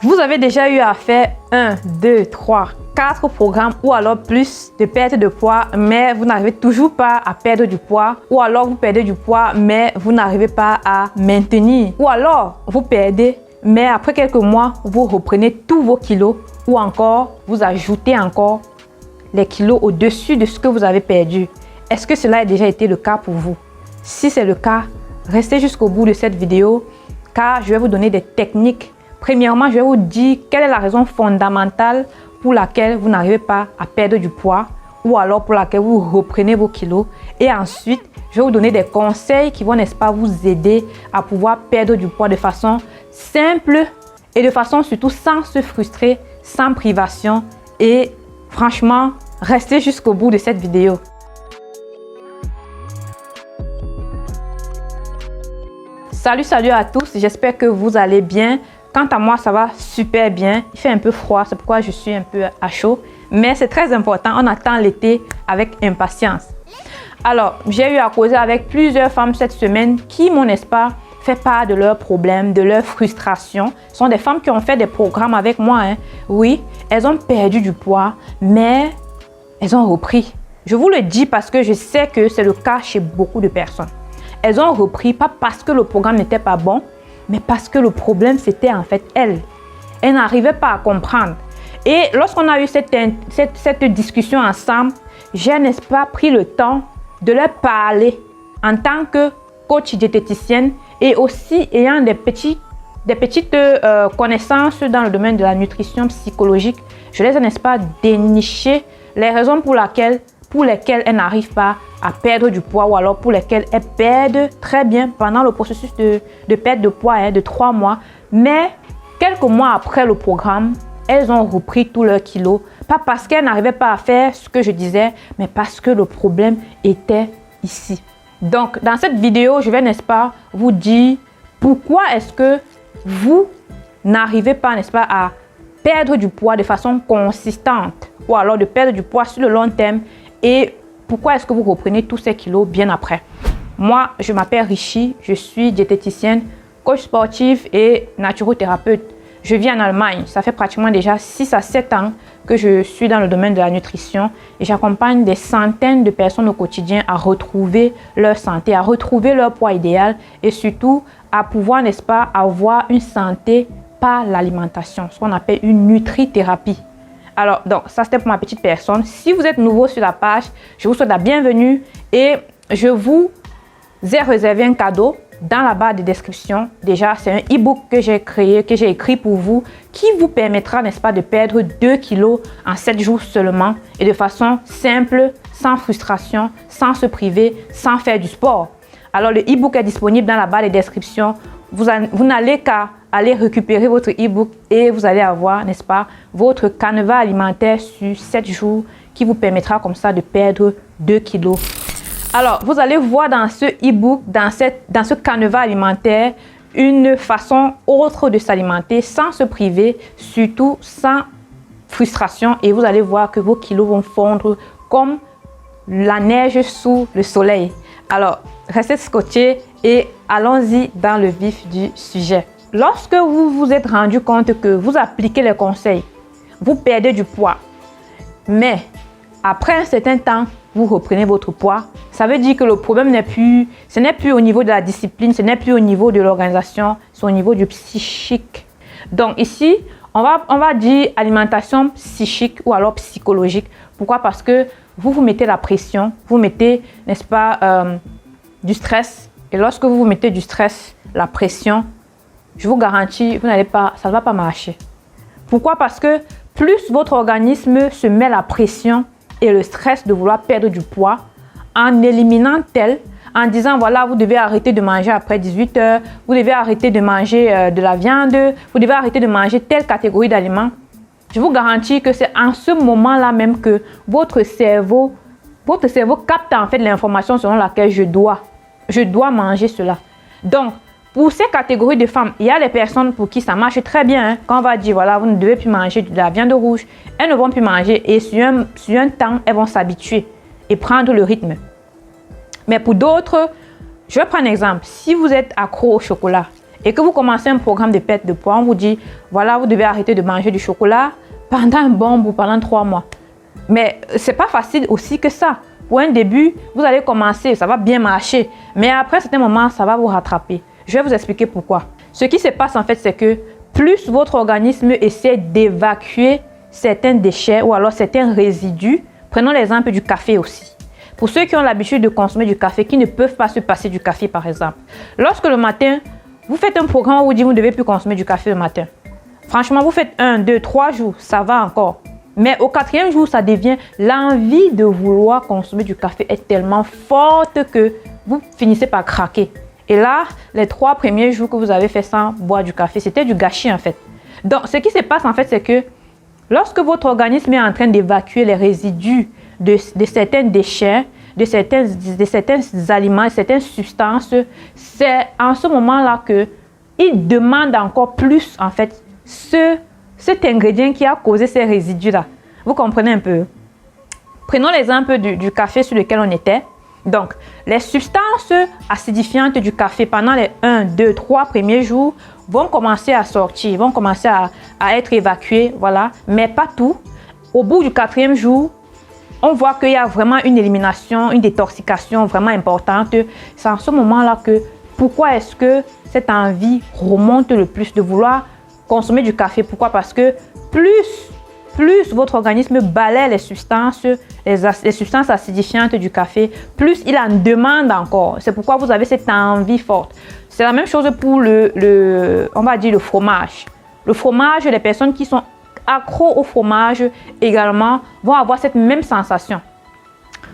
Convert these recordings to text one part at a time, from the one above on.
Vous avez déjà eu à faire 1, 2, 3, 4 programmes ou alors plus de perte de poids, mais vous n'arrivez toujours pas à perdre du poids, ou alors vous perdez du poids, mais vous n'arrivez pas à maintenir, ou alors vous perdez, mais après quelques mois, vous reprenez tous vos kilos, ou encore vous ajoutez encore les kilos au-dessus de ce que vous avez perdu. Est-ce que cela a déjà été le cas pour vous? Si c'est le cas, restez jusqu'au bout de cette vidéo, car je vais vous donner des techniques. Premièrement, je vais vous dire quelle est la raison fondamentale pour laquelle vous n'arrivez pas à perdre du poids ou alors pour laquelle vous reprenez vos kilos. Et ensuite, je vais vous donner des conseils qui vont, n'est-ce pas, vous aider à pouvoir perdre du poids de façon simple et de façon surtout sans se frustrer, sans privation. Et franchement, restez jusqu'au bout de cette vidéo. Salut à tous, j'espère que vous allez bien. Quant à moi, ça va super bien. Il fait un peu froid, c'est pourquoi je suis un peu à chaud. Mais c'est très important, on attend l'été avec impatience. Alors, j'ai eu à causer avec plusieurs femmes cette semaine qui m'ont, n'est-ce pas, fait part de leurs problèmes, de leurs frustrations. Ce sont des femmes qui ont fait des programmes avec moi. Oui, elles ont perdu du poids, mais elles ont repris. Je vous le dis parce que je sais que c'est le cas chez beaucoup de personnes. Elles ont repris, pas parce que le programme n'était pas bon, mais parce que le problème, c'était en fait elles. Elles n'arrivaient pas à comprendre. Et lorsqu'on a eu cette discussion ensemble, j'ai, n'est-ce pas, pris le temps de leur parler en tant que coach diététicienne et aussi ayant des petites connaissances dans le domaine de la nutrition psychologique. Je les ai, n'est-ce pas, déniché les raisons pour lesquelles elles n'arrivent pas à perdre du poids ou alors pour lesquelles elles perdent très bien pendant le processus de perte de poids de 3 mois. Mais quelques mois après le programme, elles ont repris tous leurs kilos. Pas parce qu'elles n'arrivaient pas à faire ce que je disais, mais parce que le problème était ici. Donc, dans cette vidéo, je vais, n'est-ce pas, vous dire pourquoi est-ce que vous n'arrivez pas, n'est-ce pas, à perdre du poids de façon consistante ou alors de perdre du poids sur le long terme et pourquoi est-ce que vous reprenez tous ces kilos bien après. Moi, je m'appelle Richie, je suis diététicienne, coach sportif et naturothérapeute. Je vis en Allemagne. Ça fait pratiquement déjà 6 à 7 ans que je suis dans le domaine de la nutrition et j'accompagne des centaines de personnes au quotidien à retrouver leur santé, à retrouver leur poids idéal et surtout à pouvoir, n'est-ce pas, avoir une santé par l'alimentation, ce qu'on appelle une nutrithérapie. Alors, donc, ça c'était pour ma petite personne. Si vous êtes nouveau sur la page, je vous souhaite la bienvenue et je vous ai réservé un cadeau dans la barre de description. Déjà, c'est un e-book que j'ai créé, que j'ai écrit pour vous, qui vous permettra, n'est-ce pas, de perdre 2 kilos en 7 jours seulement et de façon simple, sans frustration, sans se priver, sans faire du sport. Alors, le e-book est disponible dans la barre de description. Vous n'allez qu'à aller récupérer votre e-book et vous allez avoir, n'est-ce pas, votre canevas alimentaire sur 7 jours qui vous permettra comme ça de perdre 2 kilos. Alors, vous allez voir dans ce e-book, dans ce canevas alimentaire, une façon autre de s'alimenter sans se priver, surtout sans frustration. Et vous allez voir que vos kilos vont fondre comme la neige sous le soleil. Alors, restez scotchés et allons-y dans le vif du sujet. Lorsque vous vous êtes rendu compte que vous appliquez les conseils, vous perdez du poids, mais après un certain temps, vous reprenez votre poids, ça veut dire que le problème ce n'est plus au niveau de la discipline, ce n'est plus au niveau de l'organisation, c'est au niveau du psychique. Donc ici, on va dire alimentation psychique ou alors psychologique. Pourquoi? Parce que vous mettez la pression, vous mettez, n'est-ce pas, du stress. Et lorsque vous mettez du stress, la pression, je vous garantis, ça ne va pas marcher. Pourquoi? Parce que plus votre organisme se met la pression et le stress de vouloir perdre du poids, en éliminant tel, en disant voilà, vous devez arrêter de manger après 18 heures, vous devez arrêter de manger de la viande, vous devez arrêter de manger telle catégorie d'aliments. Je vous garantis que c'est en ce moment-là même que votre cerveau capte en fait l'information selon laquelle je dois manger cela. Donc, pour ces catégories de femmes, il y a des personnes pour qui ça marche très bien. Quand on va dire, voilà, vous ne devez plus manger de la viande rouge, elles ne vont plus manger et sur un temps, elles vont s'habituer et prendre le rythme. Mais pour d'autres, je vais prendre un exemple. Si vous êtes accro au chocolat et que vous commencez un programme de perte de poids, on vous dit, voilà, vous devez arrêter de manger du chocolat pendant un bon bout, pendant 3 mois. Mais ce n'est pas facile aussi que ça. Pour un début, vous allez commencer, ça va bien marcher. Mais après un certain moment, ça va vous rattraper. Je vais vous expliquer pourquoi. Ce qui se passe en fait, c'est que plus votre organisme essaie d'évacuer certains déchets ou alors certains résidus, prenons l'exemple du café aussi. Pour ceux qui ont l'habitude de consommer du café, qui ne peuvent pas se passer du café par exemple. Lorsque le matin, vous faites un programme où vous dit que vous ne devez plus consommer du café le matin. Franchement, vous faites 1, 2, 3 jours, ça va encore. Mais au 4e jour, ça devient l'envie de vouloir consommer du café est tellement forte que vous finissez par craquer. Et là, les 3 premiers jours que vous avez fait sans boire du café, c'était du gâchis en fait. Donc, ce qui se passe en fait, c'est que lorsque votre organisme est en train d'évacuer les résidus de certains déchets, de certains aliments, de certaines substances, c'est en ce moment-là qu'il demande encore plus en fait cet ingrédient qui a causé ces résidus-là. Vous comprenez un peu? Prenons l'exemple du café sur lequel on était. Donc, les substances acidifiantes du café pendant les 1, 2, 3 premiers jours vont commencer à sortir, vont commencer à être évacuées, voilà, mais pas tout. Au bout du 4e jour, on voit qu'il y a vraiment une élimination, une détoxication vraiment importante. C'est en ce moment-là que, pourquoi est-ce que cette envie remonte le plus de vouloir consommer du café? Pourquoi? Parce que plus votre organisme balaie les substances acidifiantes du café, plus il en demande encore. C'est pourquoi vous avez cette envie forte. C'est la même chose pour on va dire le fromage. Le fromage, les personnes qui sont accros au fromage également vont avoir cette même sensation.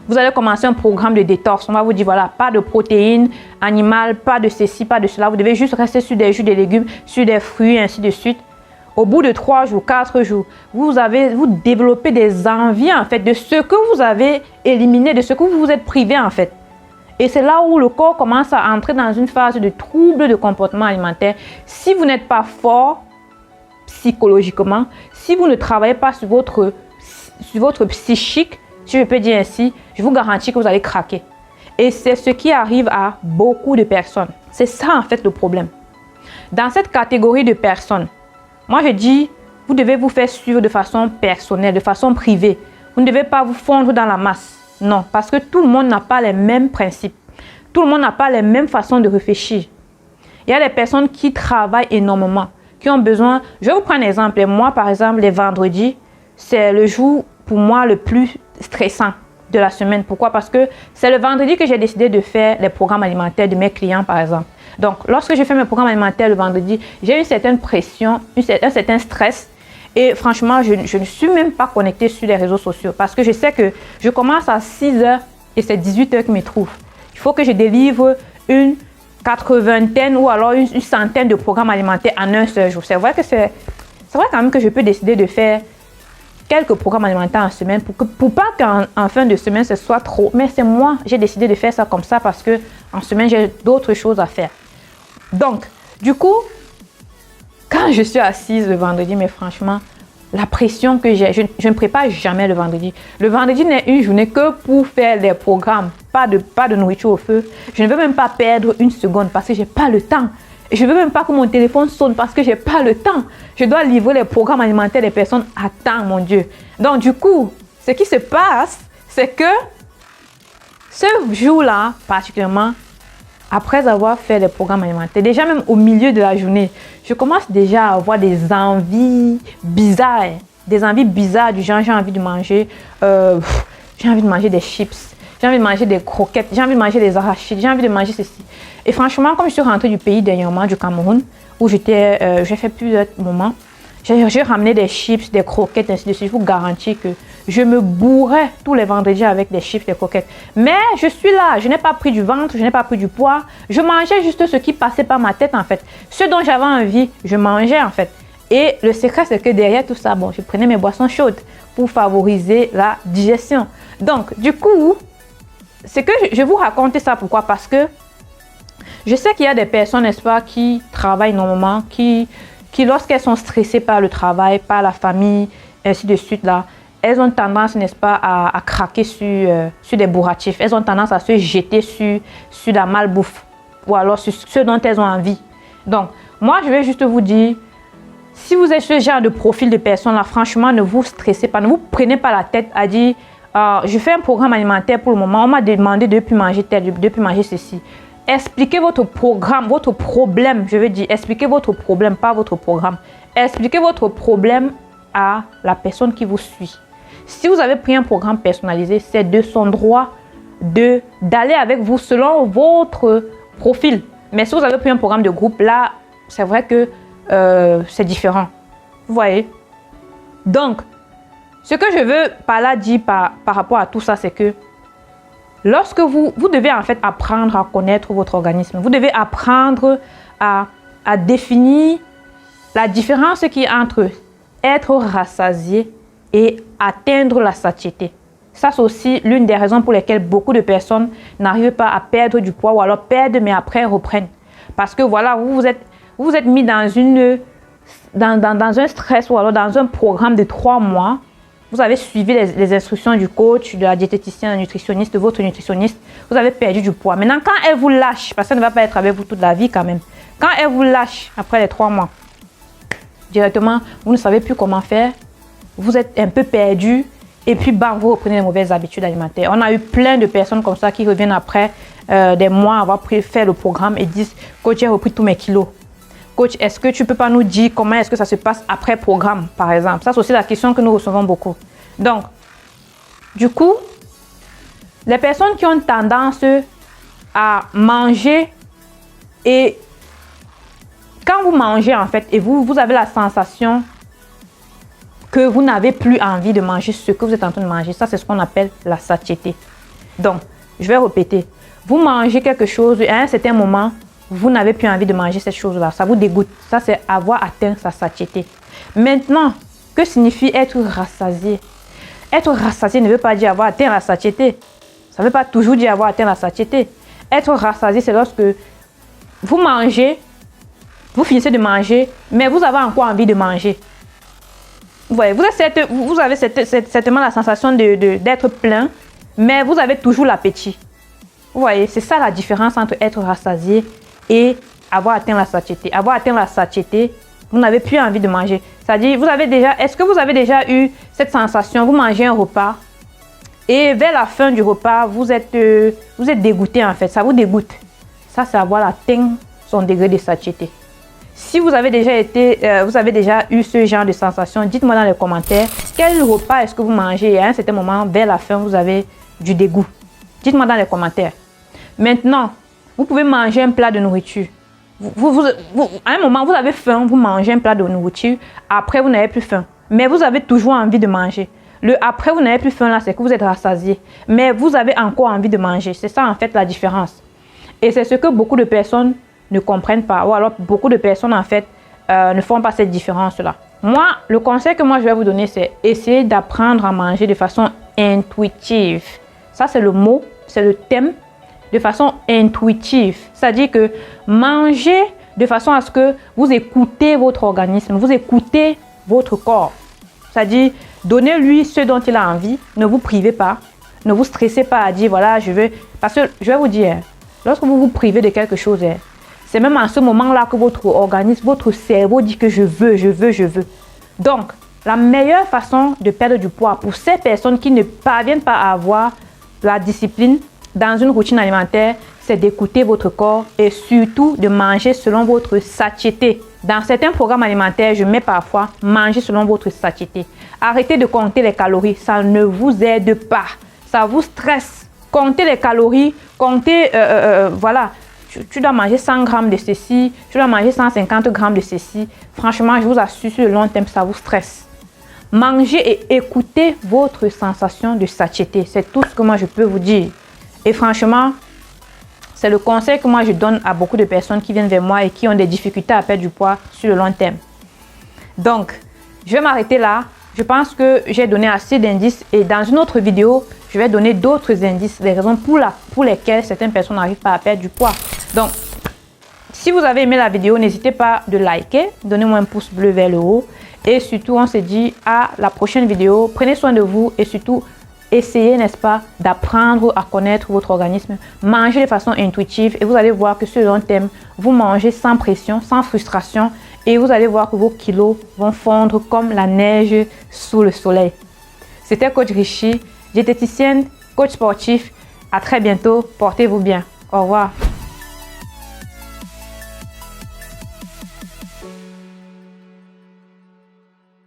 Vous allez commencer un programme de détox. On va vous dire, voilà, pas de protéines animales, pas de ceci, pas de cela. Vous devez juste rester sur des jus de légumes, sur des fruits, ainsi de suite. Au bout de 3 jours, 4 jours, vous développez des envies en fait de ce que vous avez éliminé, de ce que vous vous êtes privé en fait. Et c'est là où le corps commence à entrer dans une phase de trouble de comportement alimentaire. Si vous n'êtes pas fort psychologiquement, si vous ne travaillez pas sur votre psychique, si je peux dire ainsi, je vous garantis que vous allez craquer. Et c'est ce qui arrive à beaucoup de personnes. C'est ça en fait le problème. Dans cette catégorie de personnes, moi je dis, vous devez vous faire suivre de façon personnelle, de façon privée. Vous ne devez pas vous fondre dans la masse. Non, parce que tout le monde n'a pas les mêmes principes. Tout le monde n'a pas les mêmes façons de réfléchir. Il y a des personnes qui travaillent énormément, qui ont besoin... Je vais vous prendre un exemple. Moi, par exemple, les vendredis, c'est le jour pour moi le plus stressant de la semaine. Pourquoi? Parce que c'est le vendredi que j'ai décidé de faire les programmes alimentaires de mes clients, par exemple. Donc, lorsque je fais mes programmes alimentaires le vendredi, j'ai une certaine pression, un certain stress. Et franchement, je ne suis même pas connectée sur les réseaux sociaux parce que je sais que je commence à 6 h et c'est 18 h qui me trouve. Il faut que je délivre une 80aine ou alors une centaine de programmes alimentaires en un seul jour. C'est vrai quand même que je peux décider de faire quelques programmes alimentaires en semaine pour pas qu'en fin de semaine ce soit trop. Mais c'est moi, j'ai décidé de faire ça comme ça parce que en semaine j'ai d'autres choses à faire. Donc, du coup, quand je suis assise le vendredi, mais franchement, la pression que j'ai, je ne prépare jamais le vendredi. Le vendredi n'est une journée que pour faire des programmes, pas de nourriture au feu. Je ne veux même pas perdre une seconde parce que j'ai pas le temps. Je ne veux même pas que mon téléphone sonne parce que j'ai pas le temps. Je dois livrer les programmes alimentaires des personnes à temps, mon Dieu. Donc, du coup, ce qui se passe, c'est que ce jour-là, particulièrement, après avoir fait les programmes alimentaires, déjà même au milieu de la journée, je commence déjà à avoir des envies bizarres. Des envies bizarres du genre, j'ai envie de manger, des chips, j'ai envie de manger des croquettes, j'ai envie de manger des arachides, j'ai envie de manger ceci. Et franchement, comme je suis rentrée du pays dernièrement, du Cameroun, où j'ai fait plusieurs moments, j'ai ramené des chips, des croquettes, ainsi de suite. Je vous garantis que je me bourrais tous les vendredis avec des chips, des croquettes. Mais je suis là, je n'ai pas pris du ventre, je n'ai pas pris du poids. Je mangeais juste ce qui passait par ma tête en fait. Ce dont j'avais envie, je mangeais en fait. Et le secret, c'est que derrière tout ça, bon, je prenais mes boissons chaudes pour favoriser la digestion. Donc, du coup, c'est que je vous raconte ça. Pourquoi? Parce que je sais qu'il y a des personnes, n'est-ce pas, qui travaillent normalement, qui lorsqu'elles sont stressées par le travail, par la famille, ainsi de suite, là, elles ont tendance, n'est-ce pas, à craquer sur des bourratifs. Elles ont tendance à se jeter sur la malbouffe ou alors sur ce dont elles ont envie. Donc, moi, je vais juste vous dire, si vous êtes ce genre de profil de personne-là, franchement, ne vous stressez pas, ne vous prenez pas la tête à dire, je fais un programme alimentaire pour le moment, on m'a demandé de ne plus manger tel, de ne plus manger ceci. Expliquez votre programme, votre problème, je veux dire, expliquez votre problème, pas votre programme. Expliquez votre problème à la personne qui vous suit. Si vous avez pris un programme personnalisé, c'est de son droit d'aller avec vous selon votre profil. Mais si vous avez pris un programme de groupe, là, c'est vrai que c'est différent. Vous voyez? Donc, ce que je veux par là dire par rapport à tout ça, c'est que lorsque vous devez en fait apprendre à connaître votre organisme, vous devez apprendre à définir la différence qui est entre être rassasié et atteindre la satiété. Ça, c'est aussi l'une des raisons pour lesquelles beaucoup de personnes n'arrivent pas à perdre du poids ou alors perdent mais après reprennent. Parce que voilà, vous vous êtes mis dans un stress ou alors dans un programme de 3 mois. Vous avez suivi les instructions du coach, de la diététicienne, la nutritionniste, de votre nutritionniste. Vous avez perdu du poids. Maintenant, quand elle vous lâche, parce qu'elle ne va pas être avec vous toute la vie quand même. Quand elle vous lâche après les 3 mois, directement, vous ne savez plus comment faire. Vous êtes un peu perdu. Et puis, bam, vous reprenez les mauvaises habitudes alimentaires. On a eu plein de personnes comme ça qui reviennent après des mois avoir fait le programme et disent « Coach, j'ai repris tous mes kilos. » Coach, est-ce que tu peux pas nous dire comment est-ce que ça se passe après programme, par exemple? Ça, c'est aussi la question que nous recevons beaucoup. Donc, du coup, les personnes qui ont tendance à manger et quand vous mangez, en fait, et vous avez la sensation que vous n'avez plus envie de manger ce que vous êtes en train de manger, ça, c'est ce qu'on appelle la satiété. Donc, je vais répéter. Vous mangez quelque chose et à un certain moment, vous n'avez plus envie de manger cette chose-là. Ça vous dégoûte. Ça, c'est avoir atteint sa satiété. Maintenant, que signifie être rassasié? Être rassasié ne veut pas dire avoir atteint la satiété. Ça ne veut pas toujours dire avoir atteint la satiété. Être rassasié, c'est lorsque vous mangez, vous finissez de manger, mais vous avez encore envie de manger. Vous voyez, vous avez certainement la sensation d'être plein, mais vous avez toujours l'appétit. Vous voyez, c'est ça la différence entre être rassasié et avoir atteint la satiété. Avoir atteint la satiété, vous n'avez plus envie de manger. C'est-à-dire, est-ce que vous avez déjà eu cette sensation, vous mangez un repas et vers la fin du repas, vous êtes dégoûté en fait, ça vous dégoûte. Ça, c'est avoir atteint son degré de satiété. Si vous avez déjà eu ce genre de sensation, dites-moi dans les commentaires quel repas est-ce que vous mangez et à un certain moment, vers la fin, vous avez du dégoût. Dites-moi dans les commentaires. Maintenant, vous pouvez manger un plat de nourriture. À un moment, vous avez faim, vous mangez un plat de nourriture. Après, vous n'avez plus faim. Mais vous avez toujours envie de manger. Le après, vous n'avez plus faim là, c'est que vous êtes rassasié. Mais vous avez encore envie de manger. C'est ça, en fait, la différence. Et c'est ce que beaucoup de personnes ne comprennent pas. Ou alors, beaucoup de personnes, en fait, ne font pas cette différence-là. Moi, le conseil que moi, je vais vous donner, c'est essayer d'apprendre à manger de façon intuitive. Ça, c'est le mot, c'est le thème. De façon intuitive. C'est-à-dire que manger de façon à ce que vous écoutez votre organisme, vous écoutez votre corps. C'est-à-dire, donnez-lui ce dont il a envie, ne vous privez pas, ne vous stressez pas à dire, voilà, je veux... Parce que, je vais vous dire, lorsque vous vous privez de quelque chose, c'est même en ce moment-là que votre organisme, votre cerveau dit que je veux. Donc, la meilleure façon de perdre du poids pour ces personnes qui ne parviennent pas à avoir la discipline, dans une routine alimentaire, c'est d'écouter votre corps et surtout de manger selon votre satiété. Dans certains programmes alimentaires, je mets parfois manger selon votre satiété. Arrêtez de compter les calories, ça ne vous aide pas. Ça vous stresse. Comptez les calories, comptez, voilà, tu dois manger 100 grammes de ceci, tu dois manger 150 grammes de ceci. Franchement, je vous assure, sur le long terme, ça vous stresse. Mangez et écoutez votre sensation de satiété. C'est tout ce que moi je peux vous dire. Et franchement, c'est le conseil que moi je donne à beaucoup de personnes qui viennent vers moi et qui ont des difficultés à perdre du poids sur le long terme. Donc, je vais m'arrêter là. Je pense que j'ai donné assez d'indices et dans une autre vidéo, je vais donner d'autres indices, les raisons pour lesquelles certaines personnes n'arrivent pas à perdre du poids. Donc, si vous avez aimé la vidéo, n'hésitez pas de liker, donnez-moi un pouce bleu vers le haut. Et surtout, on se dit à la prochaine vidéo. Prenez soin de vous et surtout, essayez, n'est-ce pas, d'apprendre à connaître votre organisme. Mangez de façon intuitive et vous allez voir que sur le long terme, vous mangez sans pression, sans frustration et vous allez voir que vos kilos vont fondre comme la neige sous le soleil. C'était Coach Richie, diététicienne, coach sportif. À très bientôt. Portez-vous bien. Au revoir.